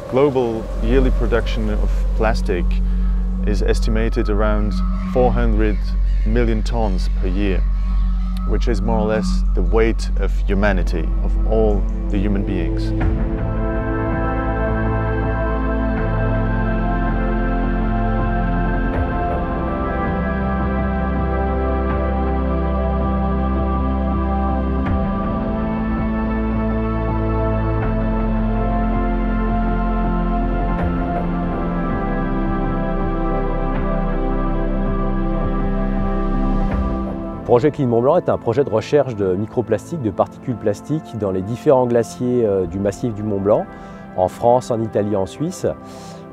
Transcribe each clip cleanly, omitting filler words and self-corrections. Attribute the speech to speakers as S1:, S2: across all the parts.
S1: global yearly production of plastic is estimated around 400 million tons per year, which is more or less the weight of humanity, of all the human beings.
S2: Le projet Clean Mont Blanc est un projet de recherche de microplastiques, de particules plastiques dans les différents glaciers du massif du Mont Blanc, en France, en Italie, en Suisse.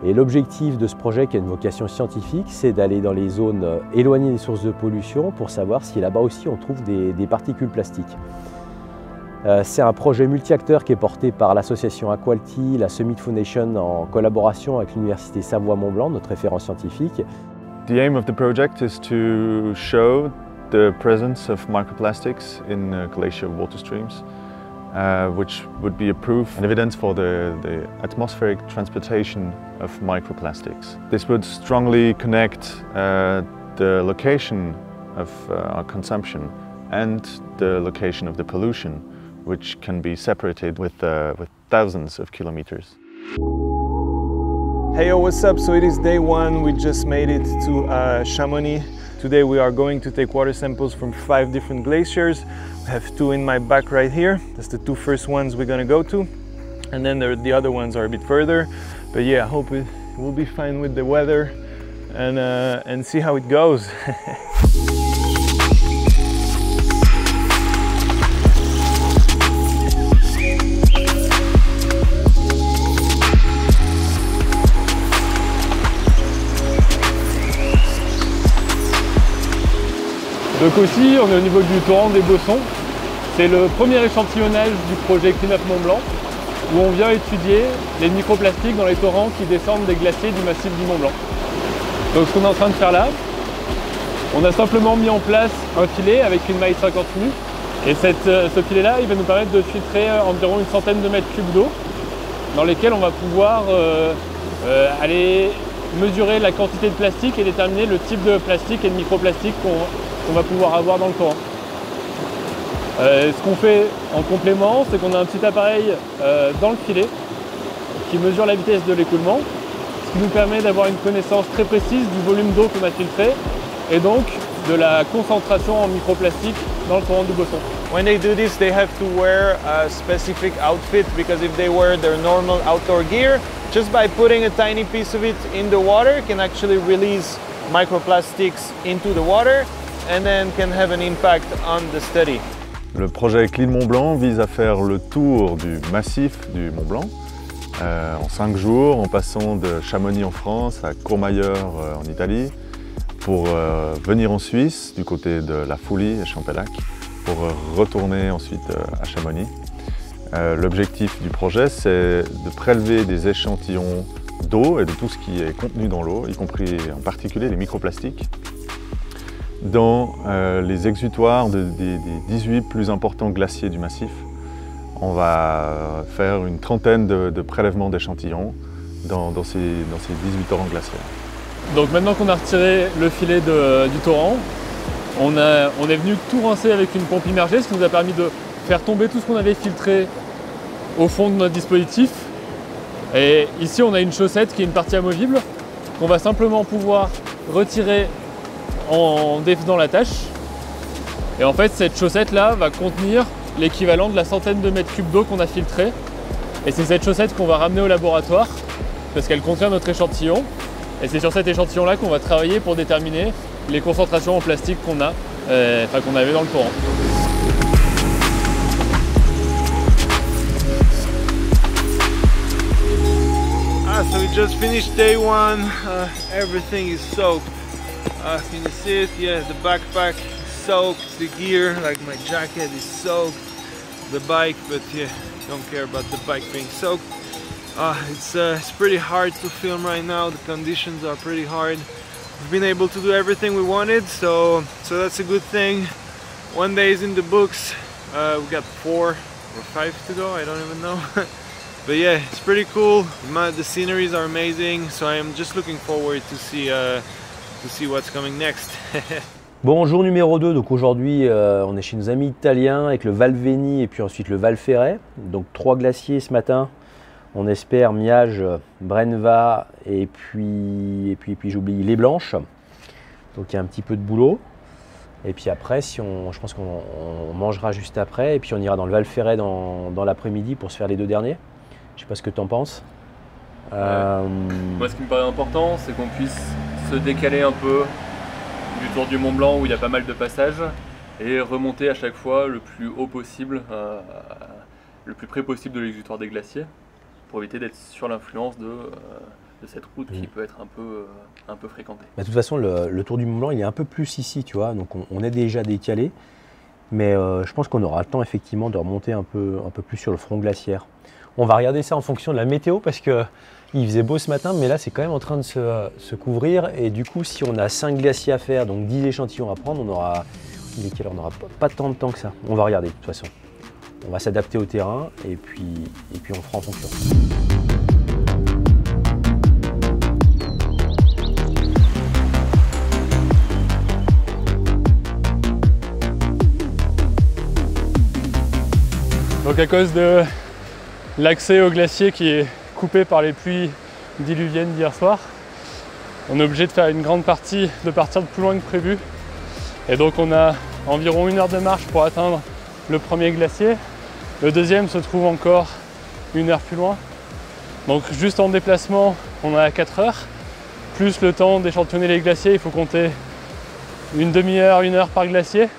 S2: Et l'objectif de ce projet, qui a une vocation scientifique, c'est d'aller dans les zones éloignées des sources de pollution pour savoir si là-bas aussi on trouve des particules plastiques. C'est un projet multi-acteurs qui est porté par l'association Aquality, la Summit Foundation en collaboration avec l'Université Savoie-Mont-Blanc, notre référent scientifique.
S1: The aim of the project is to show the presence of microplastics in glacial water streams, which would be a proof and evidence for the atmospheric transportation of microplastics. This would strongly connect the location of our consumption and the location of the pollution, which can be separated with thousands of kilometers.
S3: Hey, yo, what's up? So it is day one. We just made it to Chamonix. Today we are going to take water samples from 5 different glaciers. I have 2 in my back right here. That's the 2 first ones we're gonna go to. And then the other ones are a bit further. But yeah, I hope it will be fine with the weather and see how it goes.
S4: Donc aussi, on est au niveau du torrent des Bossons. C'est le premier échantillonnage du projet Clean Up Mont Blanc, où on vient étudier les microplastiques dans les torrents qui descendent des glaciers du massif du Mont Blanc. Donc ce qu'on est en train de faire là, on a simplement mis en place un filet avec une maille 50 mu. Et ce filet-là, il va nous permettre de filtrer environ une centaine de mètres cubes d'eau, dans lesquels on va pouvoir aller mesurer la quantité de plastique et déterminer le type de plastique et de microplastique qu'on va pouvoir avoir dans le torrent. Ce qu'on fait en complément, c'est qu'on a un petit appareil dans le filet qui mesure la vitesse de l'écoulement, ce qui nous permet d'avoir une connaissance très précise du volume d'eau qu'on a filtré et donc de la concentration en microplastique dans le torrent du Bosson.
S3: When they do this, they have to wear a specific outfit, because if they wear their normal outdoor gear, just by putting a tiny piece of it in the water can actually release microplastics into the water and then can have an impact on the study.
S1: Le projet Clean Mont Blanc vise à faire le tour du massif du Mont Blanc en 5 jours, en passant de Chamonix en France à Courmayeur en Italie, pour venir en Suisse, du côté de la Foulie et Champellac, pour retourner ensuite à Chamonix. L'objectif du projet, c'est de prélever des échantillons d'eau et de tout ce qui est contenu dans l'eau, y compris en particulier les microplastiques, dans les exutoires des 18 plus importants glaciers du massif. On va faire une trentaine de prélèvements d'échantillons dans ces 18 torrents glaciaires.
S4: Donc maintenant qu'on a retiré le filet du torrent, on est venu tout rincer avec une pompe immergée, ce qui nous a permis de faire tomber tout ce qu'on avait filtré au fond de notre dispositif. Et ici on a une chaussette qui est une partie amovible qu'on va simplement pouvoir retirer en défaisant la tâche. Et en fait cette chaussette là va contenir l'équivalent de la centaine de mètres cubes d'eau qu'on a filtré. Et c'est cette chaussette qu'on va ramener au laboratoire parce qu'elle contient notre échantillon. Et c'est sur cet échantillon là qu'on va travailler pour déterminer les concentrations en plastique qu'on avait dans le torrent.
S3: So we just finished day one. Everything is soaked. Can you see it? Yeah, the backpack is soaked, the gear, like my jacket is soaked, the bike, but yeah, don't care about the bike being soaked. It's pretty hard to film right now. The conditions are pretty hard. We've been able to do everything we wanted, so that's a good thing. One day is in the books. We got 4 or 5 to go, I don't even know. But yeah, it's pretty cool. The sceneries are amazing, so I'm just looking forward to see what's coming next.
S2: Bon, jour numéro 2, donc aujourd'hui on est chez nos amis italiens avec le Val Veni et puis ensuite le Val Ferret. Donc 3 glaciers ce matin, on espère Miage, Brenva et puis j'oublie les Blanches. Donc il y a un petit peu de boulot. Et puis après, je pense qu'on mangera juste après et puis on ira dans le Val Ferret dans l'après-midi pour se faire les 2 derniers. Je sais pas ce que tu en penses.
S4: Moi, ce qui me paraît important, c'est qu'on puisse se décaler un peu du Tour du Mont Blanc où il y a pas mal de passages et remonter à chaque fois le plus haut possible, le plus près possible de l'exutoire des glaciers pour éviter d'être sur l'influence de cette route qui peut être un peu fréquentée.
S2: De toute façon, le Tour du Mont Blanc, il est un peu plus ici, tu vois, donc on est déjà décalé, mais je pense qu'on aura le temps effectivement de remonter un peu plus sur le front glaciaire. On va regarder ça en fonction de la météo parce qu'il faisait beau ce matin, mais là c'est quand même en train de se couvrir et du coup si on a 5 glaciers à faire, donc 10 échantillons à prendre, on aura pas tant de temps que ça. On va regarder de toute façon. On va s'adapter au terrain et puis on fera en fonction.
S4: Donc à cause de l'accès au glacier qui est coupé par les pluies diluviennes d'hier soir, on est obligé de faire une grande partie, de partir de plus loin que prévu. Et donc on a environ 1 heure de marche pour atteindre le premier glacier. Le deuxième se trouve encore 1 heure plus loin. Donc juste en déplacement, on a 4 heures. Plus le temps d'échantillonner les glaciers, il faut compter une demi-heure, 1 heure par glacier.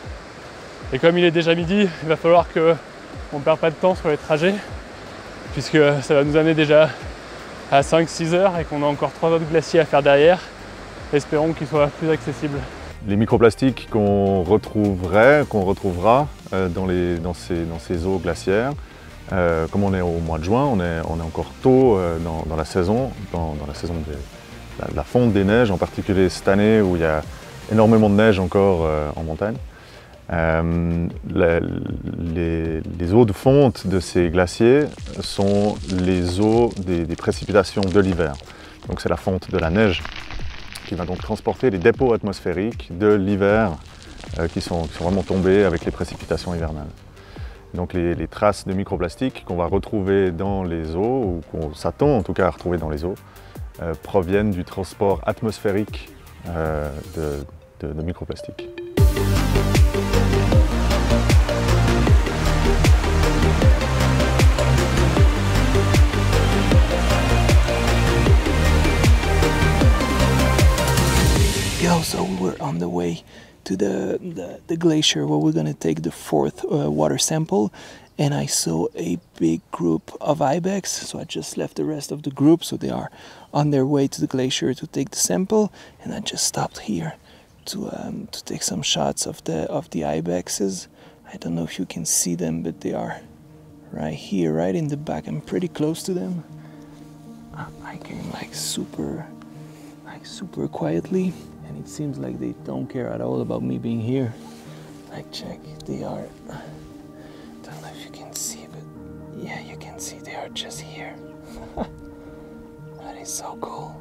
S4: Et comme il est déjà midi, il va falloir qu'on ne perd pas de temps sur les trajets, puisque ça va nous amener déjà à 5-6 heures et qu'on a encore 3 autres glaciers à faire derrière. Espérons qu'ils soient plus accessibles.
S1: Les microplastiques qu'on retrouvera dans ces eaux glaciaires, comme on est au mois de juin, on est encore tôt dans la saison, dans la saison de la fonte des neiges, en particulier cette année où il y a énormément de neige encore en montagne. Les eaux de fonte de ces glaciers sont les eaux des précipitations de l'hiver. Donc c'est la fonte de la neige qui va donc transporter les dépôts atmosphériques de l'hiver qui sont vraiment tombés avec les précipitations hivernales. Donc les traces de microplastiques qu'on va retrouver dans les eaux, ou qu'on s'attend en tout cas à retrouver dans les eaux, proviennent du transport atmosphérique de microplastiques.
S5: So we're on the way to the glacier where we're going to take the 4th water sample, and I saw a big group of ibex, so I just left the rest of the group, so they are on their way to the glacier to take the sample, and I just stopped here to take some shots of the ibexes. I don't know if you can see them, but they are right here, right in the back. I'm pretty close to them. I came like super quietly, and it seems like they don't care at all about me being here. Like, check, they are, don't know if you can see, but yeah, you can see they are just here. That is so cool.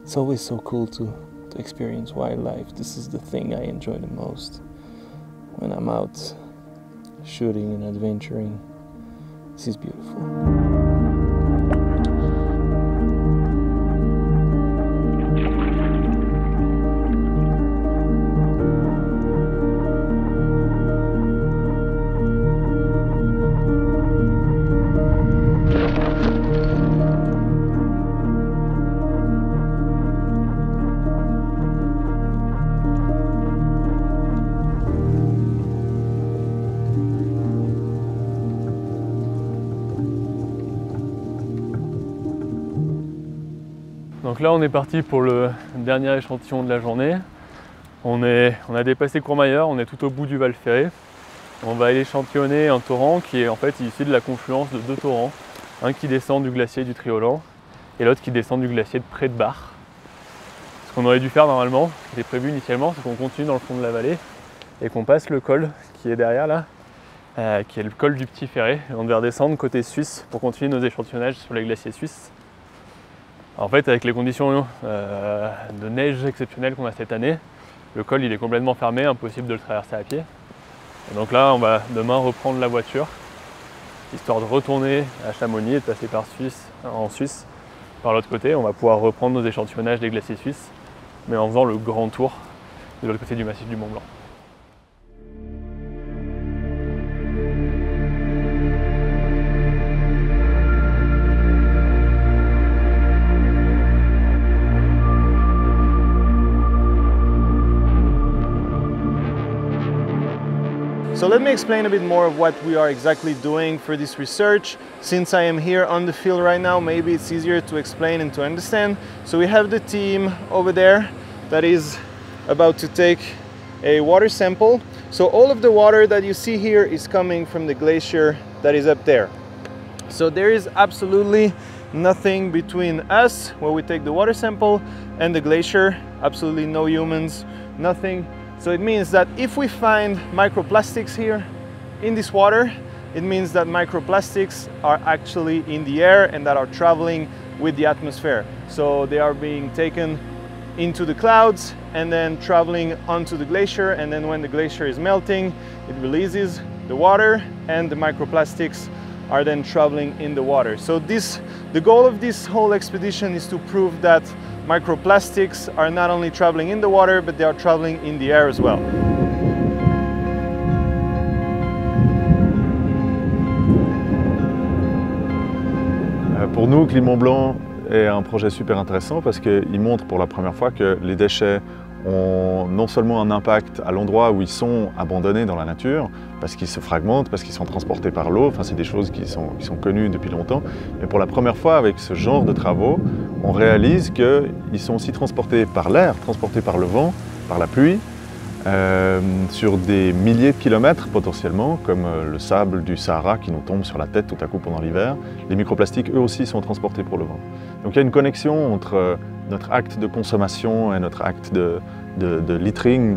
S5: It's always so cool to experience wildlife. This is the thing I enjoy the most when I'm out shooting and adventuring. This is beautiful.
S4: Donc là on est parti pour le dernier échantillon de la journée. On a dépassé Courmayeur, on est tout au bout du Val Ferret. On va aller échantillonner un torrent qui est en fait issu de la confluence de 2 torrents. Un qui descend du glacier du Triolan et l'autre qui descend du glacier de Près de Bar. Ce qu'on aurait dû faire normalement, ce qui était prévu initialement, c'est qu'on continue dans le fond de la vallée et qu'on passe le col qui est derrière là qui est le col du Petit Ferré. Et on devait redescendre côté suisse pour continuer nos échantillonnages sur les glaciers suisses. En fait, avec les conditions de neige exceptionnelles qu'on a cette année, le col il est complètement fermé, impossible de le traverser à pied. Et donc là, on va demain reprendre la voiture, histoire de retourner à Chamonix et de passer en Suisse par l'autre côté. On va pouvoir reprendre nos échantillonnages des glaciers suisses, mais en faisant le grand tour de l'autre côté du massif du Mont Blanc.
S3: So let me explain a bit more of what we are exactly doing for this research. Since I am here on the field right now, maybe it's easier to explain and to understand. So we have the team over there that is about to take a water sample. So all of the water that you see here is coming from the glacier that is up there. So there is absolutely nothing between us, where we take the water sample, and the glacier. Absolutely no humans, nothing. So it means that if we find microplastics here in this water, it means that microplastics are actually in the air and that are traveling with the atmosphere. So they are being taken into the clouds and then traveling onto the glacier, and then when the glacier is melting, it releases the water and the microplastics are then traveling in the water. So the goal of this whole expedition is to prove that microplastics are not only traveling in the water, but they are traveling in the air as well.
S1: Pour nous, Clean Mont Blanc est un projet super intéressant parce qu'il montre pour la première fois que les déchets ont non seulement un impact à l'endroit où ils sont abandonnés dans la nature, parce qu'ils se fragmentent, parce qu'ils sont transportés par l'eau, enfin c'est des choses qui sont connues depuis longtemps, mais pour la première fois avec ce genre de travaux, on réalise qu'ils sont aussi transportés par l'air, transportés par le vent, par la pluie, sur des milliers de kilomètres potentiellement, comme le sable du Sahara qui nous tombe sur la tête tout à coup pendant l'hiver. Les microplastiques, eux aussi, sont transportés pour le vent. Donc il y a une connexion entre notre acte de consommation et notre acte de littering,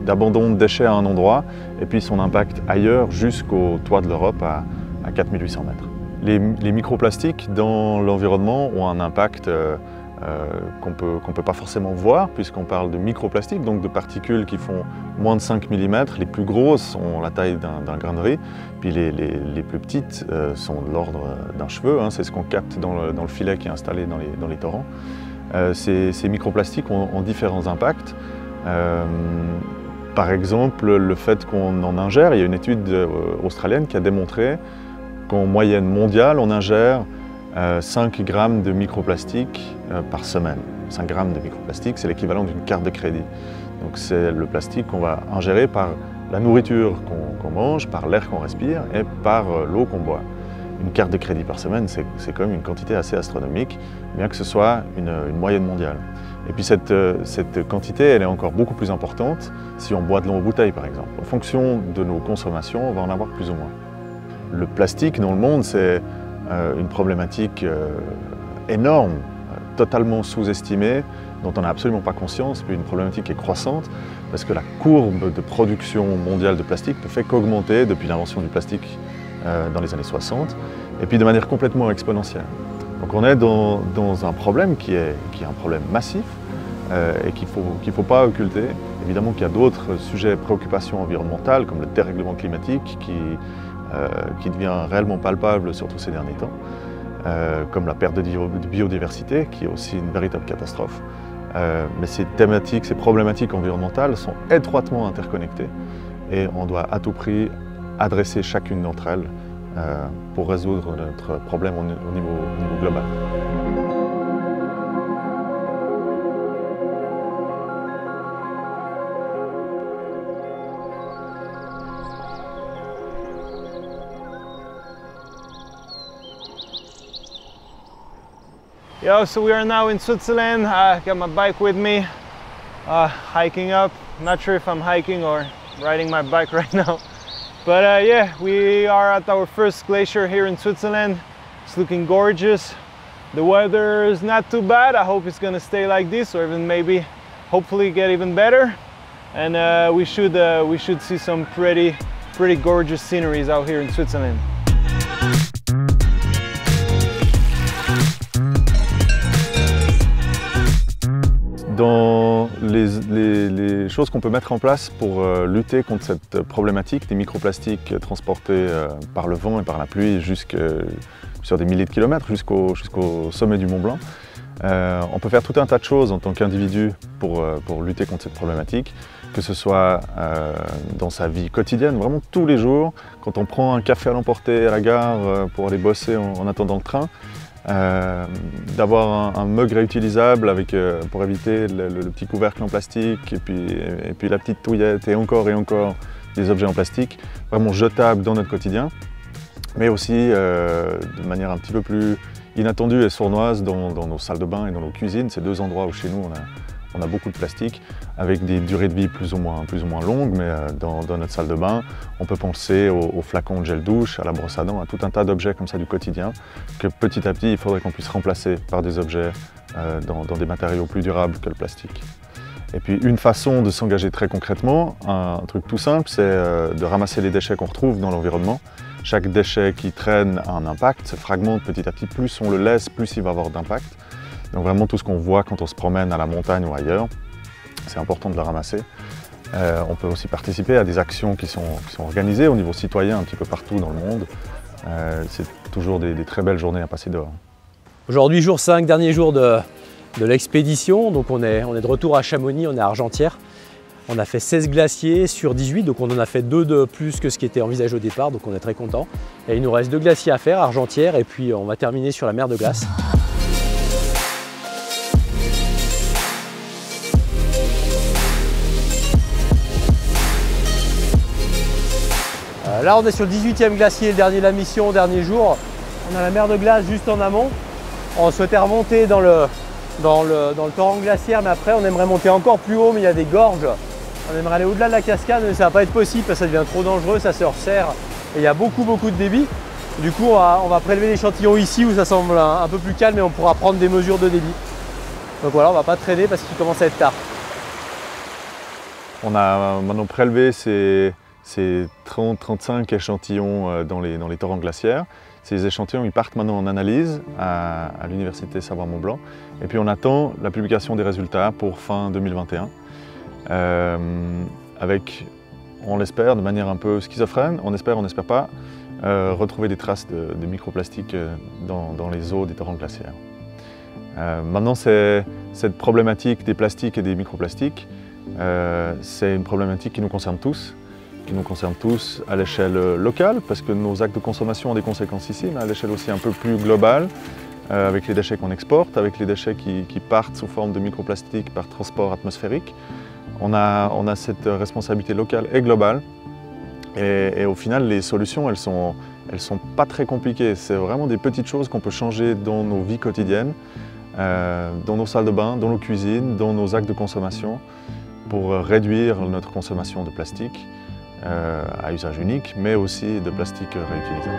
S1: d'abandon de déchets à un endroit, et puis son impact ailleurs jusqu'au toit de l'Europe à 4800 mètres. Les microplastiques dans l'environnement ont un impact qu'on peut pas forcément voir, puisqu'on parle de microplastiques, donc de particules qui font moins de 5 mm. Les plus grosses ont la taille d'un grain de riz, puis les plus petites sont de l'ordre d'un cheveu, hein, c'est ce qu'on capte dans le filet qui est installé dans les torrents. Ces microplastiques ont différents impacts. Par exemple, le fait qu'on en ingère, il y a une étude australienne qui a démontré qu'en moyenne mondiale, on ingère 5 grammes de microplastique par semaine. 5 grammes de microplastique, c'est l'équivalent d'une carte de crédit. Donc c'est le plastique qu'on va ingérer par la nourriture qu'on mange, par l'air qu'on respire et par l'eau qu'on boit. Une carte de crédit par semaine, c'est quand même une quantité assez astronomique, bien que ce soit une moyenne mondiale. Et puis cette quantité, elle est encore beaucoup plus importante si on boit de l'eau en bouteille, par exemple. En fonction de nos consommations, on va en avoir plus ou moins. Le plastique dans le monde, c'est une problématique énorme, totalement sous-estimée, dont on n'a absolument pas conscience, puis une problématique qui est croissante, parce que la courbe de production mondiale de plastique ne fait qu'augmenter depuis l'invention du plastique dans les années 60, et puis de manière complètement exponentielle. Donc on est dans un problème qui est un problème massif et qu'il faut pas occulter. Évidemment qu'il y a d'autres sujets, préoccupations environnementales, comme le dérèglement climatique, qui devient réellement palpable, surtout ces derniers temps, comme la perte de biodiversité, qui est aussi une véritable catastrophe. Mais ces thématiques, ces problématiques environnementales sont étroitement interconnectées et on doit à tout prix adresser chacune d'entre elles pour résoudre notre problème au niveau global.
S3: Yo, so we are now in Switzerland. I got my bike with me, hiking up. Not sure if I'm hiking or riding my bike right now. But yeah, we are at our first glacier here in Switzerland. It's looking gorgeous. The weather is not too bad. I hope it's gonna stay like this, or even maybe, hopefully, get even better. And we should see some pretty pretty gorgeous sceneries out here in Switzerland.
S1: Dans les choses qu'on peut mettre en place pour lutter contre cette problématique des microplastiques transportés par le vent et par la pluie sur des milliers de kilomètres jusqu'au sommet du Mont Blanc, on peut faire tout un tas de choses en tant qu'individu pour lutter contre cette problématique, que ce soit dans sa vie quotidienne, vraiment tous les jours, quand on prend un café à l'emporter à la gare pour aller bosser en attendant le train, d'avoir un mug réutilisable pour éviter le petit couvercle en plastique et puis la petite touillette et encore des objets en plastique vraiment jetables dans notre quotidien, mais aussi de manière un petit peu plus inattendue et sournoise dans nos salles de bain et dans nos cuisines. C'est deux endroits où chez nous on a beaucoup de plastique avec des durées de vie plus ou moins longues, mais dans notre salle de bain, on peut penser aux flacons de gel douche, à la brosse à dents, à tout un tas d'objets comme ça du quotidien que petit à petit il faudrait qu'on puisse remplacer par des objets dans des matériaux plus durables que le plastique. Et puis une façon de s'engager très concrètement, un truc tout simple, c'est de ramasser les déchets qu'on retrouve dans l'environnement. Chaque déchet qui traîne a un impact, se fragmente petit à petit, plus on le laisse, plus il va avoir d'impact. Donc vraiment tout ce qu'on voit quand on se promène à la montagne ou ailleurs, c'est important de le ramasser. On peut aussi participer à des actions qui sont organisées au niveau citoyen un petit peu partout dans le monde. C'est toujours des très belles journées à passer dehors.
S2: Aujourd'hui, jour 5, dernier jour de l'expédition. Donc on est de retour à Chamonix, on est à Argentière. On a fait 16 glaciers sur 18, donc on en a fait 2 de plus que ce qui était envisagé au départ, donc on est très content. Et il nous reste 2 glaciers à faire, Argentière, et puis on va terminer sur la mer de glace. Là on est sur le 18e glacier, le dernier de la mission, dernier jour. On a la mer de glace juste en amont. On souhaitait remonter dans le torrent glaciaire, mais après on aimerait monter encore plus haut, mais il y a des gorges. On aimerait aller au-delà de la cascade, mais ça va pas être possible parce que ça devient trop dangereux, ça se resserre et il y a beaucoup de débit. Du coup on va prélever l'échantillon ici où ça semble un peu plus calme et on pourra prendre des mesures de débit. Donc voilà, on va pas traîner parce qu'il commence à être tard.
S1: On a maintenant prélevé ces 30-35 échantillons dans les torrents glaciaires. Ces échantillons ils partent maintenant en analyse à l'université Savoie-Mont-Blanc et puis on attend la publication des résultats pour fin 2021 avec, on l'espère, de manière un peu schizophrène, on espère pas, retrouver des traces de microplastiques dans les eaux des torrents glaciaires. Maintenant cette problématique des plastiques et des microplastiques, c'est une problématique qui nous concerne tous à l'échelle locale, parce que nos actes de consommation ont des conséquences ici, mais à l'échelle aussi un peu plus globale, avec les déchets qu'on exporte, avec les déchets qui partent sous forme de microplastiques par transport atmosphérique. On a cette responsabilité locale et globale, et au final les solutions elles sont pas très compliquées. C'est vraiment des petites choses qu'on peut changer dans nos vies quotidiennes, dans nos salles de bain, dans nos cuisines, dans nos actes de consommation, pour réduire notre consommation de plastique à usage unique, mais aussi de plastique réutilisable.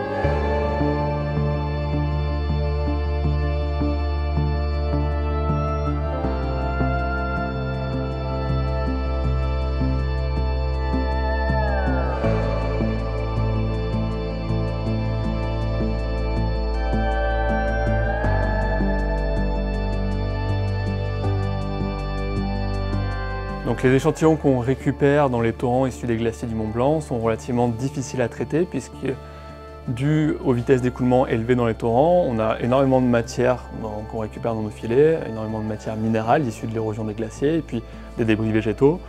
S4: Donc les échantillons qu'on récupère dans les torrents issus des glaciers du Mont Blanc sont relativement difficiles à traiter puisque, dû aux vitesses d'écoulement élevées dans les torrents, on a énormément de matière qu'on récupère dans nos filets, énormément de matière minérale issue de l'érosion des glaciers et puis des débris végétaux.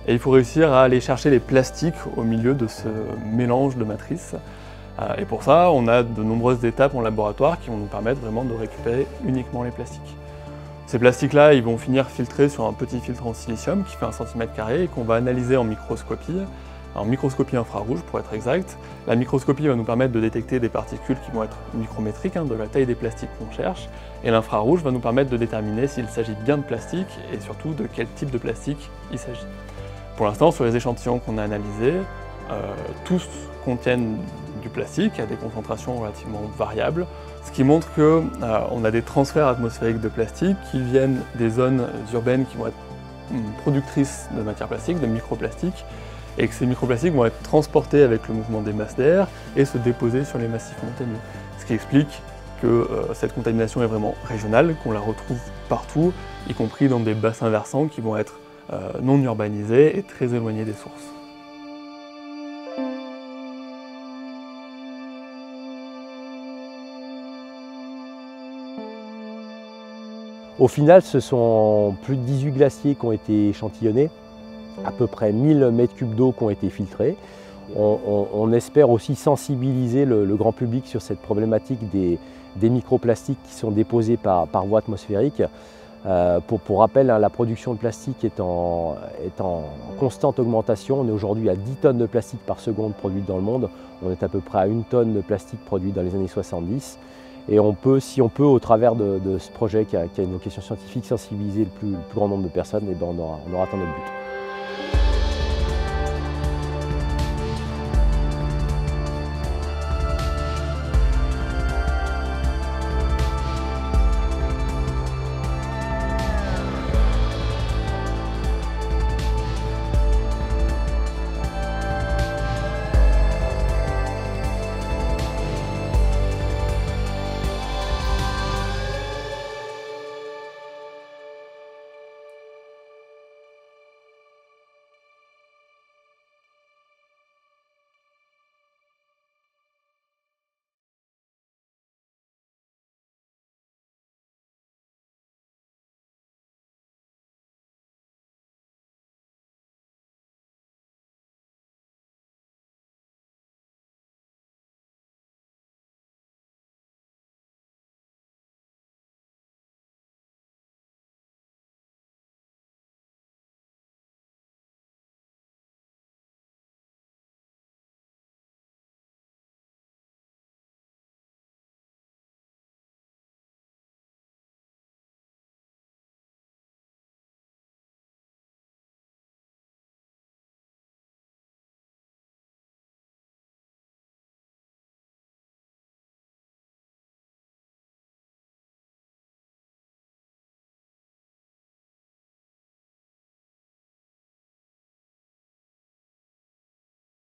S4: Et il faut réussir à aller chercher les plastiques au milieu de ce mélange de matrices. Et pour ça, on a de nombreuses étapes en laboratoire qui vont nous permettre vraiment de récupérer uniquement les plastiques. Ces plastiques-là, ils vont finir filtrés sur un petit filtre en silicium qui fait 1 cm² et qu'on va analyser en microscopie infrarouge pour être exact. La microscopie va nous permettre de détecter des particules qui vont être micrométriques, de la taille des plastiques qu'on cherche, et l'infrarouge va nous permettre de déterminer s'il s'agit bien de plastique et surtout de quel type de plastique il s'agit. Pour l'instant, sur les échantillons qu'on a analysés, tous contiennent du plastique à des concentrations relativement variables, ce qui montre qu'on a des transferts atmosphériques de plastique qui viennent des zones urbaines qui vont être productrices de matières plastiques, de microplastiques, et que ces microplastiques vont être transportés avec le mouvement des masses d'air et se déposer sur les massifs montagneux. Ce qui explique que cette contamination est vraiment régionale, qu'on la retrouve partout, y compris dans des bassins versants qui vont être non urbanisés et très éloignés des sources.
S2: Au final, ce sont plus de 18 glaciers qui ont été échantillonnés, à peu près 1000 mètres cubes d'eau qui ont été filtrés. On espère aussi sensibiliser le grand public sur cette problématique des microplastiques qui sont déposés par voie atmosphérique. Pour rappel, la production de plastique est en constante augmentation. On est aujourd'hui à 10 tonnes de plastique par seconde produites dans le monde. On est à peu près à 1 tonne de plastique produite dans les années 70. Et si on peut, au travers de ce projet qui a une vocation scientifique, sensibiliser le plus grand nombre de personnes, et ben on aura atteint notre but.